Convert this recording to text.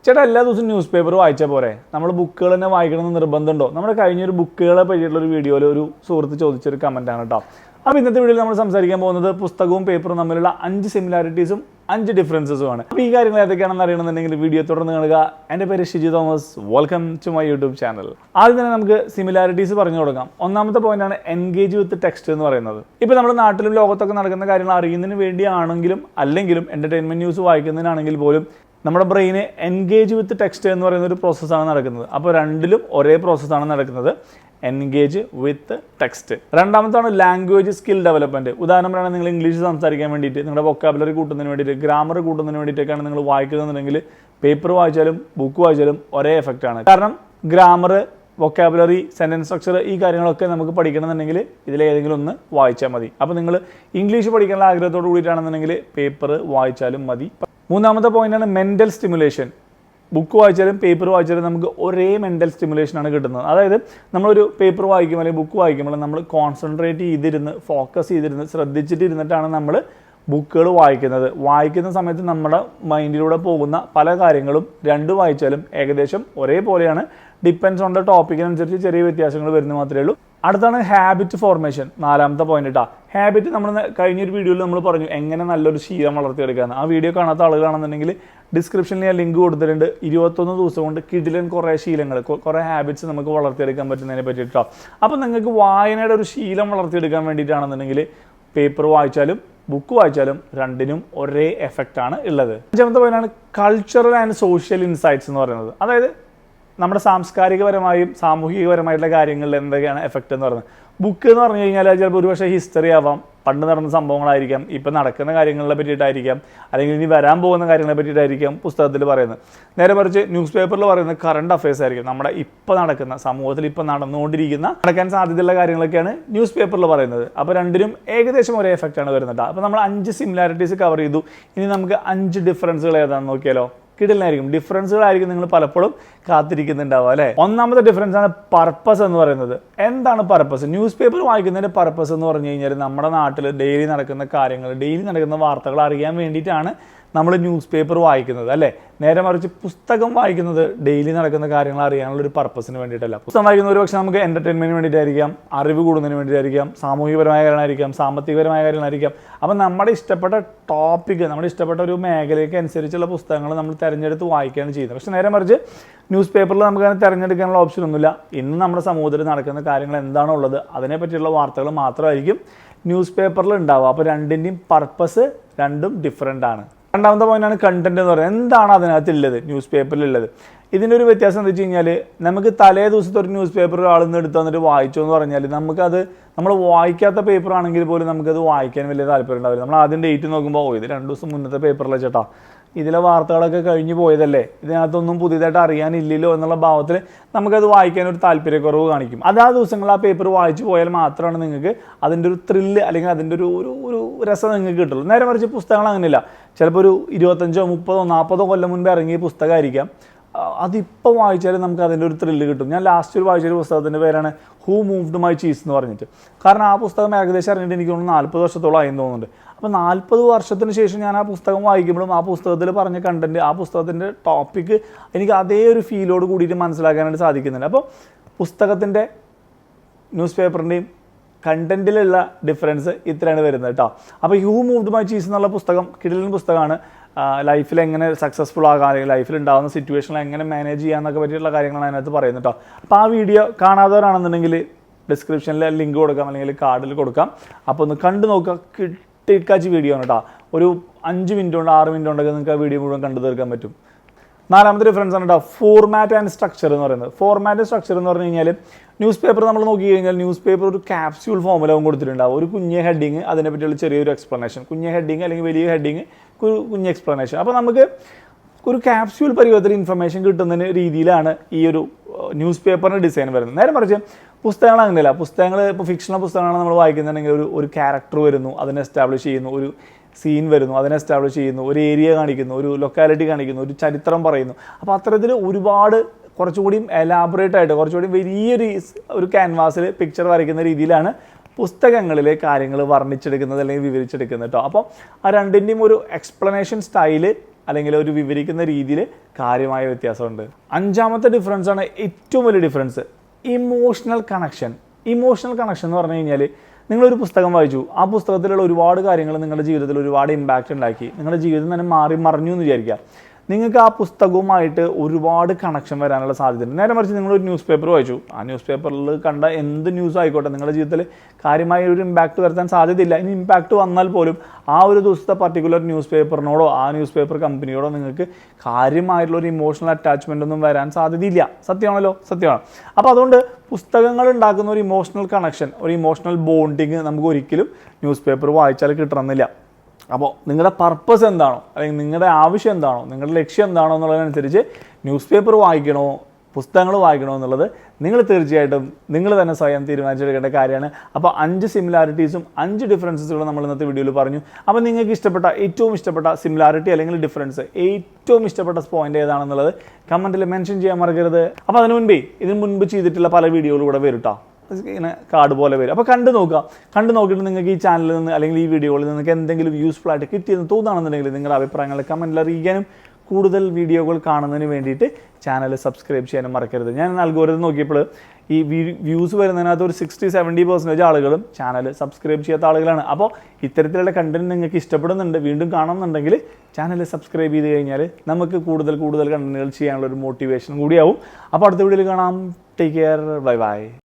ചേട്ടാ എല്ലാ ദിവസവും ന്യൂസ് പേപ്പർ വായിച്ചാൽ പോരെ, നമ്മൾ ബുക്കുകൾ തന്നെ വായിക്കണമെന്ന് നിർബന്ധമുണ്ടോ? നമ്മുടെ കഴിഞ്ഞൊരു ബുക്കുകളെ പറ്റിയിട്ടുള്ളൊരു വീഡിയോയിൽ ഒരു സുഹൃത്ത് ചോദിച്ചൊരു കമൻറ്റാണ് കേട്ടോ. അപ്പോൾ ഇന്നത്തെ വീഡിയോയിൽ നമ്മൾ സംസാരിക്കാൻ പോകുന്നത് പുസ്തകവും പേപ്പറും തമ്മിലുള്ള 5 സിമിലാരിറ്റീസും 5 ഡിഫറൻസസുമാണ്. അപ്പോൾ ഈ കാര്യങ്ങൾ ഏതൊക്കെയാണെന്ന് അറിയണമെന്നുണ്ടെങ്കിൽ വീഡിയോ തുടർന്ന് കാണുക. എൻ്റെ പേര് Shiji Thomas, welcome to my YouTube channel. ആദ്യം തന്നെ നമുക്ക് സിമിലാരിറ്റീസ് പറഞ്ഞു തുടങ്ങാം. ഒന്നാമത്തെ പോയിന്റാണ് എൻഗേജ് വിത്ത് ടെക്സ്റ്റ് എന്ന് പറയുന്നത്. ഇപ്പോൾ നമ്മുടെ നാട്ടിലും ലോകത്തൊക്കെ നടക്കുന്ന കാര്യങ്ങൾ അറിയുന്നതിന് വേണ്ടിയാണെങ്കിലും അല്ലെങ്കിലും എൻ്റർടൈൻമെൻറ്റ് ന്യൂസ് വായിക്കുന്നതിനാണെങ്കിൽ പോലും നമ്മുടെ ബ്രെയിന് എൻഗേജ് വിത്ത് ടെക്സ്റ്റ് എന്ന് പറയുന്ന ഒരു പ്രോസസ്സാണ് നടക്കുന്നത്. അപ്പോൾ രണ്ടിലും ഒരേ പ്രോസസ്സാണ് നടക്കുന്നത്, എൻഗേജ് വിത്ത് ടെക്സ്റ്റ്. രണ്ടാമത്താണ് ലാംഗ്വേജ് സ്കിൽ ഡെവലപ്മെൻറ്റ്. ഉദാഹരണം പറയുകയാണെങ്കിൽ നിങ്ങൾ ഇംഗ്ലീഷ് സംസാരിക്കാൻ വേണ്ടിയിട്ട്, നിങ്ങളുടെ വൊക്കാബുലറി കൂട്ടുന്നതിന് വേണ്ടിയിട്ട്, ഗ്രാമർ കൂട്ടുന്നതിന് വേണ്ടിയിട്ടൊക്കെയാണ് നിങ്ങൾ വായിക്കുന്നതെന്നുണ്ടെങ്കിൽ പേപ്പർ വായിച്ചാലും ബുക്ക് വായിച്ചാലും ഒരേ എഫക്റ്റാണ്. കാരണം ഗ്രാമർ, വൊക്കാബുലറി, സെൻറ്റൻസ് സ്ട്രക്ചർ ഈ കാര്യങ്ങളൊക്കെ നമുക്ക് പഠിക്കണമെന്നുണ്ടെങ്കിൽ ഇതിലേതെങ്കിലും ഒന്ന് വായിച്ചാൽ മതി. അപ്പോൾ നിങ്ങൾ ഇംഗ്ലീഷ് പഠിക്കാനുള്ള ആഗ്രഹത്തോട് കൂടിയിട്ടാണെന്നുണ്ടെങ്കിൽ പേപ്പർ വായിച്ചാലും മതി. മൂന്നാമത്തെ പോയിന്റാണ് മെൻ്റൽ സ്റ്റിമുലേഷൻ. ബുക്ക് വായിച്ചാലും പേപ്പർ വായിച്ചാലും നമുക്ക് ഒരേ മെൻ്റൽ സ്റ്റിമുലേഷനാണ് കിട്ടുന്നത്. അതായത് നമ്മളൊരു പേപ്പർ വായിക്കുമ്പോൾ അല്ലെങ്കിൽ ബുക്ക് വായിക്കുമ്പോൾ നമ്മൾ കോൺസെൻട്രേറ്റ് ചെയ്തിരുന്ന്, ഫോക്കസ് ചെയ്തിരുന്ന്, ശ്രദ്ധിച്ചിട്ടിരുന്നിട്ടാണ് നമ്മൾ ബുക്കുകൾ വായിക്കുന്നത്. വായിക്കുന്ന സമയത്ത് നമ്മുടെ മൈൻഡിലൂടെ പോകുന്ന പല കാര്യങ്ങളും രണ്ട് വായിച്ചാലും ഏകദേശം ഒരേപോലെയാണ്. ഡിപ്പെൻസ് ഓൺ ദ ടോപ്പിക്കിനനുസരിച്ച് ചെറിയ വ്യത്യാസങ്ങൾ വരുന്നത് മാത്രമേ ഉള്ളൂ. അടുത്താണ് ഹാബിറ്റ് ഫോർമേഷൻ, നാലാമത്തെ പോയിന്റ് കേട്ടോ. ഹാബിറ്റ് നമ്മൾ കഴിഞ്ഞൊരു വീഡിയോയിൽ നമ്മൾ പറഞ്ഞു എങ്ങനെ നല്ലൊരു ശീലം വളർത്തിയെടുക്കാമെന്ന്. ആ വീഡിയോ കാണാത്ത ആളുകളാണെന്നുണ്ടെങ്കിൽ ഡിസ്ക്രിപ്ഷനിൽ ഞാൻ ലിങ്ക് കൊടുത്തിട്ടുണ്ട്. 21 ദിവസം കൊണ്ട് കിടിലൻ കുറേ ശീലങ്ങൾ, കുറേ ഹാബിറ്റ്സ് നമുക്ക് വളർത്തിയെടുക്കാൻ പറ്റുന്നതിനെ പറ്റിയിട്ടോ. അപ്പോൾ നിങ്ങൾക്ക് വായനയുടെ ഒരു ശീലം വളർത്തിയെടുക്കാൻ വേണ്ടിയിട്ടാണെന്നുണ്ടെങ്കിൽ പേപ്പർ വായിച്ചാലും ബുക്ക് വായിച്ചാലും രണ്ടിനും ഒരേ എഫക്റ്റാണ് ഉള്ളത്. അഞ്ചാമത്തെ പോയിന്റാണ് കൾച്ചറൽ ആൻഡ് സോഷ്യൽ ഇൻസൈറ്റ്സ് എന്ന് പറയുന്നത്. അതായത് നമ്മുടെ സാംസ്കാരികപരമായും സാമൂഹികപരമായിട്ടുള്ള കാര്യങ്ങളിൽ എന്തൊക്കെയാണ് എഫക്റ്റ് എന്ന് പറയുന്നത്. ബുക്ക് എന്ന് പറഞ്ഞു കഴിഞ്ഞാൽ ചിലപ്പോൾ ഒരുപക്ഷെ ഹിസ്റ്ററി ആവാം, പണ്ട് നടന്ന സംഭവങ്ങളായിരിക്കാം, ഇപ്പം നടക്കുന്ന കാര്യങ്ങളെ പറ്റിയിട്ടായിരിക്കാം, അല്ലെങ്കിൽ ഇനി വരാൻ പോകുന്ന കാര്യങ്ങളെ പറ്റിയിട്ടായിരിക്കാം പുസ്തകത്തിൽ പറയുന്നത്. നേരെ മറിച്ച് ന്യൂസ് പേപ്പറിൽ പറയുന്നത് കറണ്ട് അഫയേഴ്സ് ആയിരിക്കും. നമ്മുടെ ഇപ്പം നടക്കുന്ന, സമൂഹത്തിൽ ഇപ്പം നടക്കാൻ സാധ്യതയുള്ള കാര്യങ്ങളൊക്കെയാണ് ന്യൂസ് പേപ്പറിൽ പറയുന്നത്. അപ്പോൾ രണ്ടിനും ഏകദേശം ഒരേ എഫക്റ്റാണ് വരുന്നത്. അപ്പോൾ നമ്മൾ 5 സിമിലാരിറ്റീസ് കവർ ചെയ്തു. ഇനി നമുക്ക് 5 ഡിഫറൻസുകൾ ഏതാണെന്ന് നോക്കിയാലോ. കിടലായിരിക്കും, ഡിഫറൻസുകളായിരിക്കും നിങ്ങൾ പലപ്പോഴും കാത്തിരിക്കുന്നുണ്ടാവുക അല്ലേ. ഒന്നാമത്തെ ഡിഫറൻസ് ആണ് പർപ്പസ് എന്ന് പറയുന്നത്. എന്താണ് പർപ്പസ്? ന്യൂസ് പേപ്പർ വായിക്കുന്നതിൻ്റെ പർപ്പസ് എന്ന് പറഞ്ഞു കഴിഞ്ഞാൽ നമ്മുടെ നാട്ടിൽ ഡെയിലി നടക്കുന്ന കാര്യങ്ങൾ, ഡെയിലി നടക്കുന്ന വാർത്തകൾ അറിയാൻ വേണ്ടിയിട്ടാണ് നമ്മൾ ന്യൂസ് പേപ്പർ വായിക്കുന്നത് അല്ലേ. നേരെ മറിച്ച് പുസ്തകം വായിക്കുന്നത് ഡെയിലി നടക്കുന്ന കാര്യങ്ങൾ അറിയാനുള്ള ഒരു പർപ്പസിന് വേണ്ടിയിട്ടല്ല. പുസ്തകം വായിക്കുന്ന ഒരു പക്ഷേ നമുക്ക് എൻ്റർടൈൻമെൻറ്റിന് വേണ്ടിയിട്ടായിരിക്കാം, അറിവ് കൂടുന്നതിന് വേണ്ടിയിട്ടായിരിക്കാം, സാമൂഹികപരമായ കാര്യങ്ങളായിരിക്കാം, സാമ്പത്തികപരമായ കാര്യങ്ങളായിരിക്കാം. അപ്പം നമ്മുടെ ഇഷ്ടപ്പെട്ട ടോപ്പിക്ക്, നമ്മുടെ ഇഷ്ടപ്പെട്ട ഒരു മേഖലയ്ക്ക് അനുസരിച്ചുള്ള പുസ്തകങ്ങൾ നമ്മൾ തിരഞ്ഞെടുത്ത് വായിക്കുകയാണ് ചെയ്യുന്നത്. പക്ഷേ നേരെ മറിച്ച് ന്യൂസ് പേപ്പറിൽ നമുക്ക് അതിനെ തിരഞ്ഞെടുക്കാനുള്ള ഓപ്ഷൻ ഒന്നുമില്ല. ഇന്ന് നമ്മുടെ സമൂഹത്തിൽ നടക്കുന്ന കാര്യങ്ങൾ എന്താണോ ഉള്ളത് അതിനെ പറ്റിയുള്ള വാർത്തകൾ മാത്രമായിരിക്കും ന്യൂസ് പേപ്പറിൽ ഉണ്ടാവുക. അപ്പോൾ രണ്ടിൻ്റെയും പർപ്പസ് രണ്ടും ഡിഫറെൻ്റ് ആണ്. രണ്ടാമത്തെ പോയിന്റാണ് കണ്ടന്റ് എന്ന് പറയുന്നത്. എന്താണ് അതിനകത്തുള്ളത്, ന്യൂസ് പേപ്പറിലുള്ളത്? ഇതിൻ്റെ ഒരു വ്യത്യാസം എന്താ വെച്ച് കഴിഞ്ഞാൽ, നമുക്ക് തലേ ദിവസത്തെ ഒരു ന്യൂസ് പേപ്പർ ആളിൽ നിന്ന് എടുത്ത് വന്നിട്ട് വായിച്ചു എന്ന് പറഞ്ഞാൽ നമുക്കത്, നമ്മൾ വായിക്കാത്ത പേപ്പർ ആണെങ്കിൽ പോലും നമുക്കത് വായിക്കാൻ വലിയ താല്പര്യം ഉണ്ടാവില്ല. നമ്മൾ ആദ്യം ഡേറ്റ് നോക്കുമ്പോൾ ഇത് 2 ദിവസം മുന്നത്തെ പേപ്പറിലെ ചേട്ടാ, ഇതിലെ വാർത്തകളൊക്കെ കഴിഞ്ഞു പോയതല്ലേ, ഇതിനകത്തൊന്നും പുതിയതായിട്ട് അറിയാനില്ലല്ലോ എന്നുള്ള ഭാവത്തിൽ നമുക്കത് വായിക്കാനൊരു താല്പര്യക്കുറവ് കാണിക്കും. അത് ആ ദിവസങ്ങളിൽ ആ പേപ്പർ വായിച്ചു പോയാൽ മാത്രമാണ് നിങ്ങൾക്ക് അതിൻ്റെ ഒരു ത്രില്ല് അല്ലെങ്കിൽ അതിൻ്റെ ഒരു രസം നിങ്ങൾക്ക് കിട്ടുള്ളൂ. നേരെ മറിച്ച് പുസ്തകങ്ങൾ അങ്ങനെയില്ല. ചിലപ്പോൾ ഒരു 25, 30, 40 കൊല്ലം മുൻപ് ഇറങ്ങിയ പുസ്തകമായിരിക്കാം, അതിപ്പോൾ വായിച്ചാലും നമുക്ക് അതിൻ്റെ ഒരു ത്രില്ല് കിട്ടും. ഞാൻ ലാസ്റ്റ് ഒരു വായിച്ചൊരു പുസ്തകത്തിൻ്റെ പേരാണ് ഹൂ മൂവ്ഡ് മൈ ചീസ് എന്ന് പറഞ്ഞിട്ട്. കാരണം ആ പുസ്തകം ഏകദേശം ഇറങ്ങിയിട്ട് എനിക്ക് തോന്നുന്നു 40 വർഷത്തോളം ആയെന്ന് തോന്നുന്നുണ്ട്. അപ്പോൾ 40 വർഷത്തിന് ശേഷം ഞാൻ ആ പുസ്തകം വായിക്കുമ്പോഴും ആ പുസ്തകത്തിൽ പറഞ്ഞ കണ്ടൻറ്റ്, ആ പുസ്തകത്തിൻ്റെ ടോപ്പിക്ക് എനിക്ക് അതേ ഒരു ഫീലോട് കൂടിയിട്ട് മനസ്സിലാക്കാനായിട്ട് സാധിക്കുന്നുണ്ട്. അപ്പോൾ പുസ്തകത്തിൻ്റെ, ന്യൂസ് പേപ്പറിൻ്റെയും കണ്ടൻറ്റിലുള്ള ഡിഫറൻസ് ഇത്രയാണ് വരുന്നത് കേട്ടോ. അപ്പോൾ ഹൂ മൂവ്ഡ് മൈ ചീസ് എന്നുള്ള പുസ്തകം കിടിലൻ പുസ്തകമാണ്. ലൈഫിൽ എങ്ങനെ സക്സസ്ഫുൾ ആകാൻ, അല്ലെങ്കിൽ ലൈഫിൽ ഉണ്ടാകുന്ന സിറ്റുവേഷനിൽ എങ്ങനെ മാനേജ് ചെയ്യാമെന്നൊക്കെ പറ്റിയിട്ടുള്ള കാര്യങ്ങളാണ് അതിനകത്ത് പറയുന്നത് കേട്ടോ. അപ്പോൾ ആ വീഡിയോ കാണാത്തവരാണെന്നുണ്ടെങ്കിൽ ഡിസ്ക്രിപ്ഷനിൽ ലിങ്ക് കൊടുക്കാം, അല്ലെങ്കിൽ കാർഡിൽ കൊടുക്കാം. അപ്പോൾ ഒന്ന് കണ്ടു നോക്കുക. കിട്ടിക്കാച്ച് വീഡിയോ ആണ് കേട്ടോ. ഒരു 5 മിനിറ്റ് കൊണ്ട് 6 മിനിറ്റ് കൊണ്ടൊക്കെ നിങ്ങൾക്ക് ആ വീഡിയോ മുഴുവൻ കണ്ടു തീർക്കാൻ പറ്റും. നാലാമത്തെ ഡിഫറൻസ് ആണ് കേട്ടോ ഫോർമാറ്റ് ആൻഡ് സ്ട്രക്ചർ എന്ന് പറയുന്നത്. ഫോർമാറ്റ് സ്ട്രക്ചർ എന്ന് പറഞ്ഞു കഴിഞ്ഞാൽ ന്യൂസ് പേപ്പർ നമ്മൾ നോക്കി കഴിഞ്ഞാൽ ന്യൂസ് പേപ്പർ ഒരു ക്യാപ്സ്യൂൾ ഫോമിലാവും കൊടുത്തിട്ടുണ്ടാവും. ഒരു കുഞ്ഞ് ഹെഡിങ്, അതിനെ പറ്റിയുള്ള ചെറിയൊരു എക്സ്പ്ലനേഷൻ, കുഞ്ഞ് ഹെഡിങ് അല്ലെങ്കിൽ വലിയ ഹെഡിങ്, കുഞ്ഞ് എക്സ്പ്ലനേഷൻ. അപ്പോൾ നമുക്ക് ഒരു ക്യാപ്സ്യൂൾ പരിവത്തിൽ ഇൻഫർമേഷൻ കിട്ടുന്ന രീതിയിലാണ് ഈ ഒരു ന്യൂസ് പേപ്പറിൻ്റെ ഡിസൈൻ വരുന്നത്. നേരെ മറിച്ച് പുസ്തകങ്ങൾ അങ്ങനെയല്ല. പുസ്തകങ്ങൾ ഇപ്പോൾ ഫിക്ഷണൽ പുസ്തകങ്ങളാണ് നമ്മൾ വായിക്കുന്നുണ്ടെങ്കിൽ ഒരു ക്യാരക്ടർ വരുന്നു, അതിനെ എസ്റ്റാബ്ലിഷ് ചെയ്യുന്നു, ഒരു സീൻ വരുന്നു, അതിനെ എസ്റ്റാബ്ലിഷ് ചെയ്യുന്നു, ഒരു ഏരിയ കാണിക്കുന്നു, ഒരു ലൊക്കാലിറ്റി കാണിക്കുന്നു, ഒരു ചരിത്രം പറയുന്നു. അപ്പോൾ അത്തരത്തിൽ ഒരുപാട് കുറച്ചുകൂടി എലാബറേറ്റ് ആയിട്ട്, കുറച്ചുകൂടി വലിയൊരു ക്യാൻവാസിൽ പിക്ചർ വരയ്ക്കുന്ന രീതിയിലാണ് പുസ്തകങ്ങളിലെ കാര്യങ്ങൾ വർണ്ണിച്ചെടുക്കുന്നത് അല്ലെങ്കിൽ വിവരിച്ചെടുക്കുന്നത് കേട്ടോ. അപ്പോൾ ആ രണ്ടിൻ്റെയും ഒരു എക്സ്പ്ലനേഷൻ സ്റ്റൈല് അല്ലെങ്കിൽ ഒരു വിവരിക്കുന്ന രീതിയിൽ കാര്യമായ വ്യത്യാസമുണ്ട്. അഞ്ചാമത്തെ ഡിഫറൻസാണ് ഏറ്റവും വലിയ difference, emotional connection. Emotional connection എന്ന് പറഞ്ഞു കഴിഞ്ഞാൽ നിങ്ങളൊരു പുസ്തകം വായിച്ചു, ആ പുസ്തകത്തിലുള്ള ഒരുപാട് കാര്യങ്ങൾ നിങ്ങളുടെ ജീവിതത്തിൽ ഒരുപാട് ഇമ്പാക്റ്റ് ഉണ്ടാക്കി, നിങ്ങളുടെ ജീവിതം തന്നെ മാറി മറിഞ്ഞു എന്ന് വിചാരിക്കുക. നിങ്ങൾക്ക് ആ പുസ്തകവുമായിട്ട് ഒരുപാട് കണക്ഷൻ വരാനുള്ള സാധ്യതയുണ്ട്. നേരെ മറിച്ച് നിങ്ങളൊരു ന്യൂസ് പേപ്പർ വായിച്ചു, ആ ന്യൂസ് പേപ്പറിൽ കണ്ട എന്ത് ന്യൂസ് ആയിക്കോട്ടെ നിങ്ങളുടെ ജീവിതത്തിൽ കാര്യമായ ഒരു ഇമ്പാക്റ്റ് വരുത്താൻ സാധ്യതയില്ല. ഇനി ഇമ്പാക്റ്റ് വന്നാൽ പോലും ആ ഒരു ദിവസത്തെ പർട്ടിക്കുലർ ന്യൂസ് പേപ്പറിനോടോ ആ ന്യൂസ് പേപ്പർ കമ്പനിയോടോ നിങ്ങൾക്ക് കാര്യമായിട്ടുള്ള ഒരു ഇമോഷണൽ അറ്റാച്ച്മെൻ്റ് ഒന്നും വരാൻ സാധ്യതയില്ല. സത്യമാണല്ലോ, സത്യമാണ്. അപ്പോൾ അതുകൊണ്ട് പുസ്തകങ്ങൾ ഉണ്ടാക്കുന്ന ഒരു ഇമോഷണൽ കണക്ഷൻ, ഒരു ഇമോഷണൽ ബോണ്ടിങ് നമുക്ക് ഒരിക്കലും ന്യൂസ് പേപ്പർ വായിച്ചാൽ കിട്ടണമെന്നില്ല. അപ്പോൾ നിങ്ങളുടെ പർപ്പസ് എന്താണോ, അല്ലെങ്കിൽ നിങ്ങളുടെ ആവശ്യം എന്താണോ, നിങ്ങളുടെ ലക്ഷ്യം എന്താണോ എന്നുള്ളതിനനുസരിച്ച് ന്യൂസ് പേപ്പർ വായിക്കണോ പുസ്തകങ്ങൾ വായിക്കണോ എന്നുള്ളത് നിങ്ങൾ തീർച്ചയായിട്ടും നിങ്ങൾ തന്നെ സ്വയം തീരുമാനിച്ചെടുക്കേണ്ട കാര്യമാണ്. അപ്പോൾ 5 സിമിലാരിറ്റീസും 5 ഡിഫറൻസസുകളും നമ്മൾ ഇന്നത്തെ വീഡിയോയിൽ പറഞ്ഞു. അപ്പോൾ നിങ്ങൾക്ക് ഏറ്റവും ഇഷ്ടപ്പെട്ട സിമിലാരിറ്റി അല്ലെങ്കിൽ ഡിഫറൻസ്, ഏറ്റവും ഇഷ്ടപ്പെട്ട പോയിന്റ് ഏതാണെന്നുള്ളത് കമൻറ്റിൽ മെൻഷൻ ചെയ്യാൻ മറക്കരുത്. അപ്പോൾ അതിനു മുൻപ് ചെയ്തിട്ടുള്ള പല വീഡിയോകളും കൂടെ വരും കേട്ടോ, ഇങ്ങനെ കാർഡ് പോലെ വരും. അപ്പോൾ കണ്ടു നോക്കിയിട്ട് നിങ്ങൾക്ക് ഈ ചാനലിൽ നിന്ന് അല്ലെങ്കിൽ ഈ വീഡിയോയിൽ നിങ്ങൾക്ക് എന്തെങ്കിലും യൂസ്ഫുൾ ആയിട്ട് കിട്ടിയെന്ന് തോന്നുകയാണെന്നുണ്ടെങ്കിൽ നിങ്ങളുടെ അഭിപ്രായങ്ങൾ കമൻറ്റിൽ അറിയിക്കാനും കൂടുതൽ വീഡിയോകൾ കാണുന്നതിന് വേണ്ടിയിട്ട് ചാനൽ സബ്സ്ക്രൈബ് ചെയ്യാനും മറക്കരുത്. ഞാൻ അൽഗോരിതം നോക്കിയപ്പോൾ ഈ വ്യൂസ് വരുന്നതിനകത്ത് ഒരു 60-70% ആളുകളും ചാനൽ സബ്സ്ക്രൈബ് ചെയ്യാത്ത ആളുകളാണ്. അപ്പോൾ ഇത്തരത്തിലുള്ള കണ്ടന്റ് നിങ്ങൾക്ക് ഇഷ്ടപ്പെടുന്നുണ്ട്, വീണ്ടും കാണുന്നുണ്ടെങ്കിൽ ചാനൽ സബ്സ്ക്രൈബ് ചെയ്ത് കഴിഞ്ഞാൽ നമുക്ക് കൂടുതൽ കണ്ടന്റുകൾ ചെയ്യാനുള്ള ഒരു മോട്ടിവേഷൻ കൂടിയാവും. അപ്പോൾ അടുത്ത വീഡിയോയിൽ കാണാം. Take care, by.